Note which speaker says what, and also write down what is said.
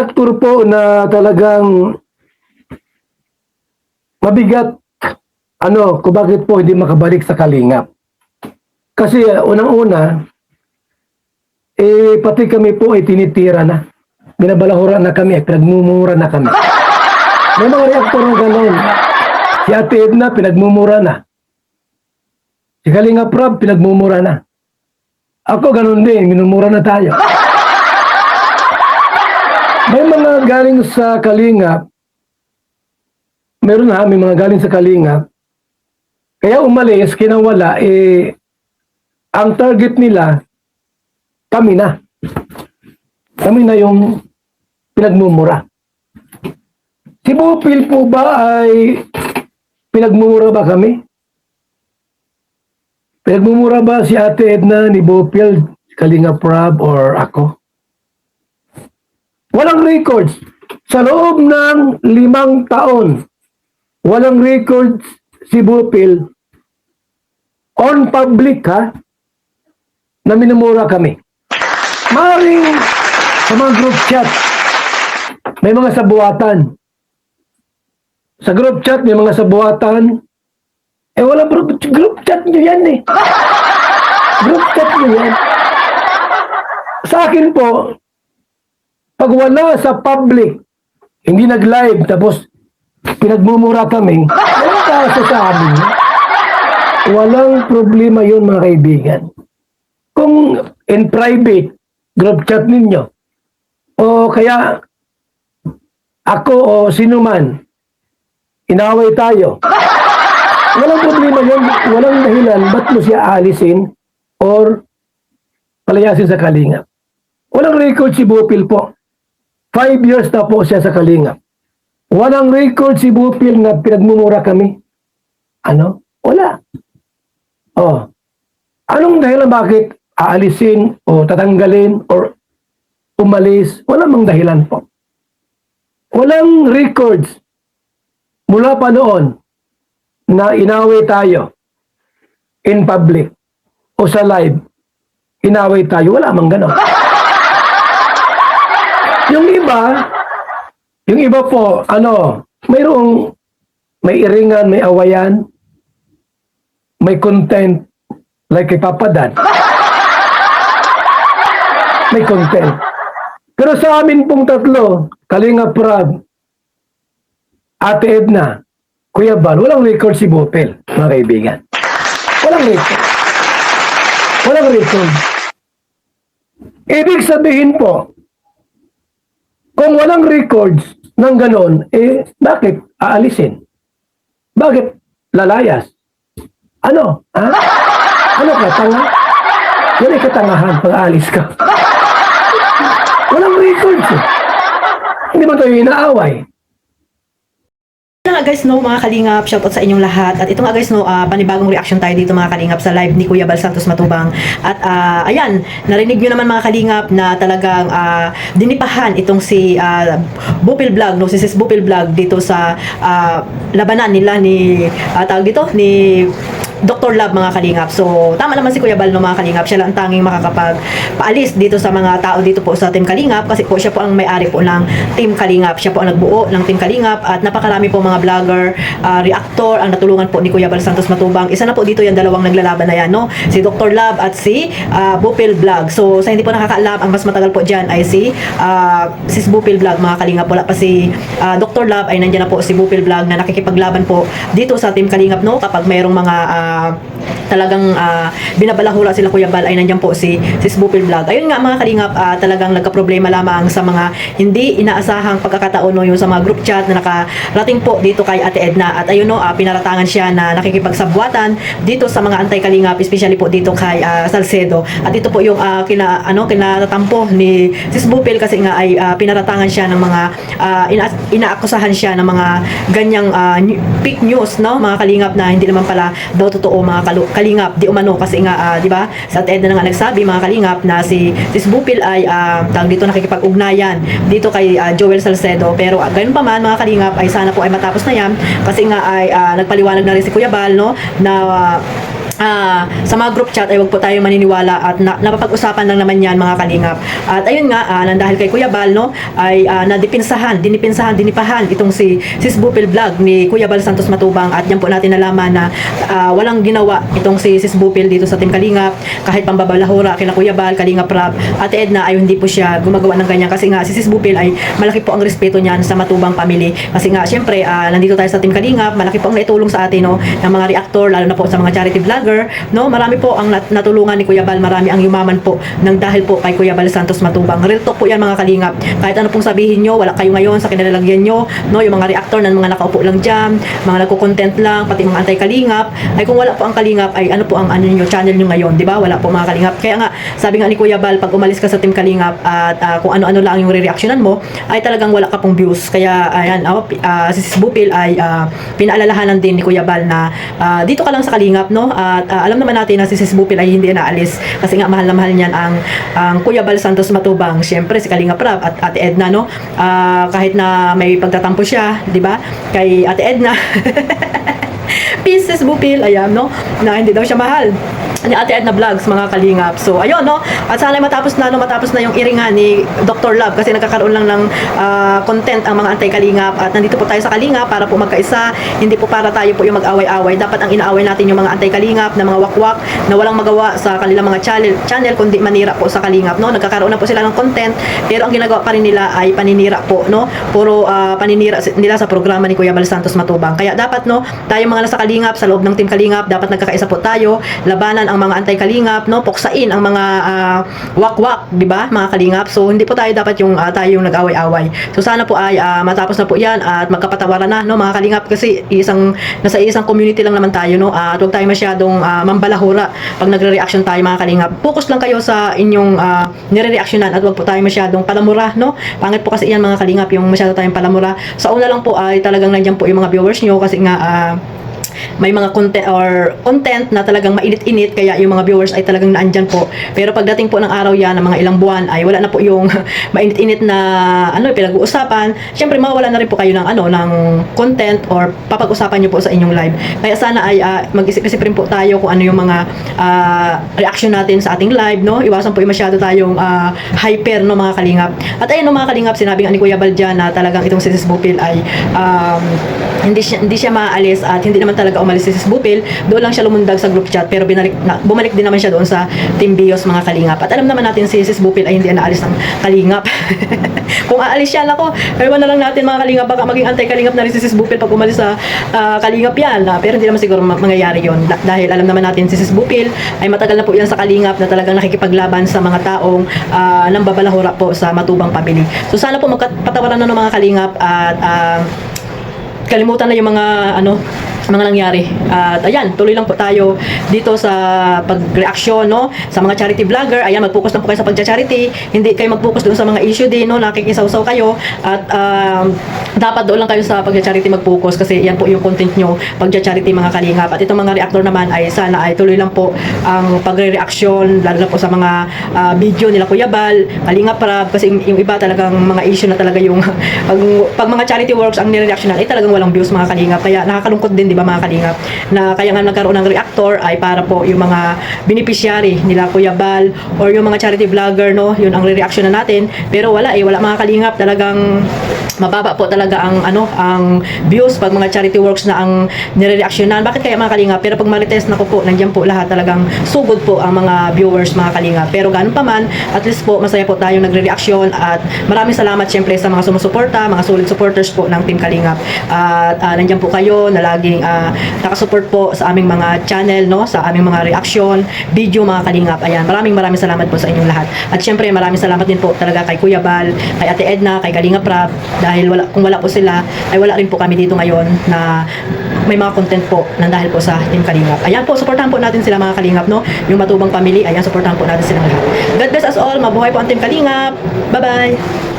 Speaker 1: reactor po na talagang mabigat, kung bakit po hindi makabalik sa Kalingap. Kasi unang-una, pati kami po ay tinitira na. Binabalahura na kami, pinagmumura na kami. May mga reaktor ng gano'n. Si Ate Edna, pinagmumura na. Si Kalingap Rob, pinagmumura na. Ako gano'n din, minumura na tayo. May mga galing sa Kalingap, meron may mga galing sa Kalingap, kaya umalis, kinawala, ang target nila, kami na. Kami na yung pinagmumura. Si Bupil po ba ay pinagmumura ba kami? Pinagmumura ba si Ate Edna, ni Bupil, Kalingap Rob, or ako? Walang records. Sa loob ng 5 taon, walang records si Bupil on public na minumura kami. Maring sa mga group chat, may mga sabuatan. Sa group chat, may mga sabuatan. Wala group chat nyo yan Group chat nyo yan. Sa akin po, pag wala sa public, hindi nag-live, tapos pinagmumura kami, walang kasasabi. Walang problema yun, mga kaibigan. Kung in private, group chat ninyo, o kaya ako o sino man, inaway tayo, walang problema yun, walang dahilan, ba't mo siya aalisin or palayasin sa Kalingap. Walang record si Bupil po. 5 years na po siya sa Kalingap. Walang record si Bupil na pinagmumura kami. Wala. Anong dahilan bakit aalisin o tatanggalin or umalis? Wala mang dahilan po. Walang records mula pa noon na inaway tayo in public o sa live. Inaway tayo. Wala mang ganon. Yung iba po, may iringan, may awayan, may content, like kay Papa Dan. May content. Pero sa amin pong tatlo, Kalingap Rob, Ate Edna, Kuya Bal, walang record si Bupil, mga kaibigan. Walang record. Walang record. Ibig sabihin po, kung walang records ng ganon, bakit aalisin? Bakit lalayas? Ano ka, tanga? Yan ay katangahan pag aalis ka. Walang records Hindi mo tayo inaaway.
Speaker 2: Ito nga guys, mga Kalingap, shoutout sa inyong lahat. At ito nga guys, panibagong reaction tayo dito mga Kalingap sa live ni Kuya Bal Santos Matubang. At ayan, narinig nyo naman mga Kalingap na talagang dinipahan itong si Bupil Vlog, si Sis Bupil Vlog dito sa labanan nila ni Dr. Love mga Kalingap. So, tama naman si Kuya Bal mga Kalingap. Siya lang ang tanging makakapagpaalis dito sa mga tao dito po sa Team Kalingap kasi po siya po ang may-ari po ng Team Kalingap. Siya po ang nagbuo ng Team Kalingap at napakarami po mga vlogger, reactor ang natulungan po ni Kuya Bal Santos Matubang. Isa na po dito yung dalawang naglalaban na yan, si Dr. Love at si Bupil Vlog. So, sa hindi po nakakaalam, ang mas matagal po dyan ay si Sis Bupil Vlog mga Kalingap. Wala pa si Dr. Love, ay nandiyan na po si Bupil Vlog na nakikipaglaban po dito sa Team Kalingap kapag mayroong mga talagang binabalahura sila Kuya Bal, ay nandiyan po si Sis Bupil Vlog. Ayun nga mga Kalingap, talagang nagka-problema lamang sa mga hindi inaasahang pagkakataon yung sa mga group chat na nakarating po dito kay Ate Edna. At ayun pinaratangan siya na nakikipagsabwatan dito sa mga anti-Kalingap, especially po dito kay Salcedo. At ito po yung kinatatampo ni Sis Bupil kasi nga ay pinaratangan siya ng mga inaakusahan siya ng mga ganyang fake news, mga Kalingap, na hindi naman pala daw totoo mga Kalingap, di umano kasi nga di ba sa Ate Edna na nga nagsabi mga Kalingap na si Sis Bupil ay dito nakikipag-ugnayan dito kay Joel Salcedo. Pero ganoon pa man mga Kalingap, ay sana po ay matapos na yan kasi nga ay nagpaliwanag na rin si Kuya Bal na sa mga group chat ay wag po tayo maniniwala at napapag-usapan lang naman yan mga kalingap. At ayun nga, nang dahil kay Kuya Bal, no, ay dinipahan itong si Sis Bupil Vlog ni Kuya Bal Santos Matubang, at yan po natin nalaman na walang ginawa itong si Sis Bupil dito sa Team Kalingap, kahit pambabalahura kila Kuya Bal, Kalingap Rab, Ate Edna ay hindi po siya gumagawa ng ganyan, kasi nga si Sis Bupil ay malaki po ang respeto niyan sa Matubang family, kasi nga syempre nandito tayo sa Team Kalingap, malaki po ang naitulong sa atin, no, ng mga reactor, lalo na po sa mga charity vlogger, no, marami po ang natulungan ni Kuya Bal, marami ang yumaman po ng dahil po kay Kuya Bal Santos Matubang. Real talk po yan mga kalingap, kahit ano pong sabihin nyo, wala kayo ngayon sa kinalalagyan nyo, no, yung mga reactor ng mga nakaupo lang dyan, mga nagko-content lang, pati mga anti-kalingap, ay kung wala po ang kalingap, ay ano po ang ano nyo, channel nyo ngayon, di ba? Wala po mga kalingap. Kaya nga, sabi nga ni Kuya Bal, pag umalis ka sa Team Kalingap at kung ano-ano lang yung re-reactionan mo, ay talagang wala ka pong views. Kaya ayan, si Sis Bupil ay pinaalalahanan din ni Kuya Bal na dito ka lang sa Kalingap, no? At alam naman natin na si Sis Bupil ay hindi naalis, kasi nga mahal na mahal niyan ang Kuya Bal Santos Matubang. Siyempre si Kalingap Rab at Ate Edna, no? Kahit na may pagtatampo siya, di ba? Kay Ate Edna. Sis Bupil, ayan, no? Na hindi daw siya mahal ni Ate Edna Vlogs, mga kalingap. So ayun, no, at sana matapos na yung iringan ni Dr. Love, kasi nagkakaroon lang ng content ang mga anti-kalingap, at nandito po tayo sa kalingap para po magkaisa, hindi po para tayo po yung mag-away-away. Dapat ang inaaway natin yung mga anti-kalingap na mga wakwak na walang magawa sa kanilang mga channel kundi manira po sa kalingap, no. Nagkakaroon na po sila ng content, pero ang ginagawa pa rin nila ay paninira po, no, puro paninira nila sa programa ni Kuya Bal Santos Matubang. Kaya dapat, no, tayo mga nasa kalingap, sa loob ng Team Kalingap, dapat nagkakaisa po tayo, labanan ang mga anti-kalingap, no, puksain ang mga wakwak, di ba, mga kalingap. So hindi po tayo dapat yung tayo yung nag-away-away. So sana po ay matapos na po yan at magkapatawaran na, no, mga kalingap, kasi nasa isang community lang naman tayo, no, at huwag tayo masyadong mambalahura pag nagre-reaction tayo, mga kalingap. Focus lang kayo sa inyong nire-reactionan at huwag po tayo masyadong palamura, no. Pangit po kasi yan, mga kalingap, yung masyado tayong palamura. Sa una lang po ay talagang nandiyan po yung mga viewers nyo, kasi nga may mga content na talagang mainit-init, kaya yung mga viewers ay talagang naandyan po. Pero pagdating po ng araw yan, ng mga ilang buwan, ay wala na po yung mainit-init na pinag-uusapan. Syempre mawawala na rin po kayo ng ng content or papag-usapan nyo po sa inyong live. Kaya sana ay mag-isip-isip rin po tayo kung ano yung mga reaction natin sa ating live, no. Iwasan po yung masyado tayong hyper, no, mga kalingap. At ayun, no, mga kalingap, sinabi nga ni Kuya Bal dyan na talagang itong si Sis Bupil ay hindi siya maalis, at hindi naman talaga umalis si Sis Bupil. Doon lang siya lumundag sa group chat, pero bumalik din naman siya doon sa Team Bios, mga kalingap. At alam naman natin si Sis Bupil ay hindi naalis ng kalingap. Kung aalis siya, nako, ewan na lang natin, mga kalingap, baka maging anti-kalingap na rin si Sis Bupil pag umalis sa kalingap yan. Pero hindi naman siguro mangyayari yon, dahil alam naman natin si Sis Bupil ay matagal na po yan sa kalingap, na talagang nakikipaglaban sa mga taong nambabalahura po sa Matubang family. So sana po magpatawaran na ng mga kalingap, at kalimutan na yung mga nangyari. At ayan, tuloy lang po tayo dito sa pag-reaction, no, sa mga charity vlogger. Ayan, mag-focus lang po kayo sa pag-charity. Hindi kayo mag-focus doon sa mga issue din, no, nakikisaw-saw kayo. At dapat doon lang kayo sa pag-charity mag-focus, kasi yan po yung content nyo, pag-charity, mga kalingap. At itong mga reactor naman ay sana ay tuloy lang po ang pagre-reaction, lalo na po sa mga video nila Kuya Bal, Kalingap Rab, kasi yung iba talagang mga issue na talaga yung pag mga charity works ang nire-reactionan ay talagang walang views, mga kalingap. Kaya nakakalungkot din, di ba, mga kalingap, na kaya nga nagkaroon ng reactor ay para po yung mga beneficiary nila Kuya Bal or yung mga charity vlogger, no, yun ang re-reaction na natin. Pero wala mga kalingap, talagang mababa po talaga ang views pag mga charity works na ang nire-reactionan. Bakit kaya, mga kalingap? Pero pag marites na ko po, nandiyan po lahat, talagang sugod po ang mga viewers, mga kalingap. Pero ganun pa man, at least po masaya po tayong nagre-reaction, at maraming salamat syempre sa mga sumusuporta, mga solid supporters po ng Team Kalingap. At nandiyan po kayo na laging nakasupport po sa aming mga channel, no, sa aming mga reaction video, mga kalingap. Ayan, maraming salamat po sa inyong lahat. At syempre maraming salamat din po talaga kay Kuya Bal, kay Ate Edna, kay Kalingap Rab, dahil kung wala po sila ay wala rin po kami dito ngayon na may mga content po nang dahil po sa Team Kalingap. Ayan po, suportahan po natin sila, mga kalingap, no, yung Matubang family. Ayan, suportahan po natin silang lahat. God bless us all. Mabuhay po ang Team Kalingap. Bye bye.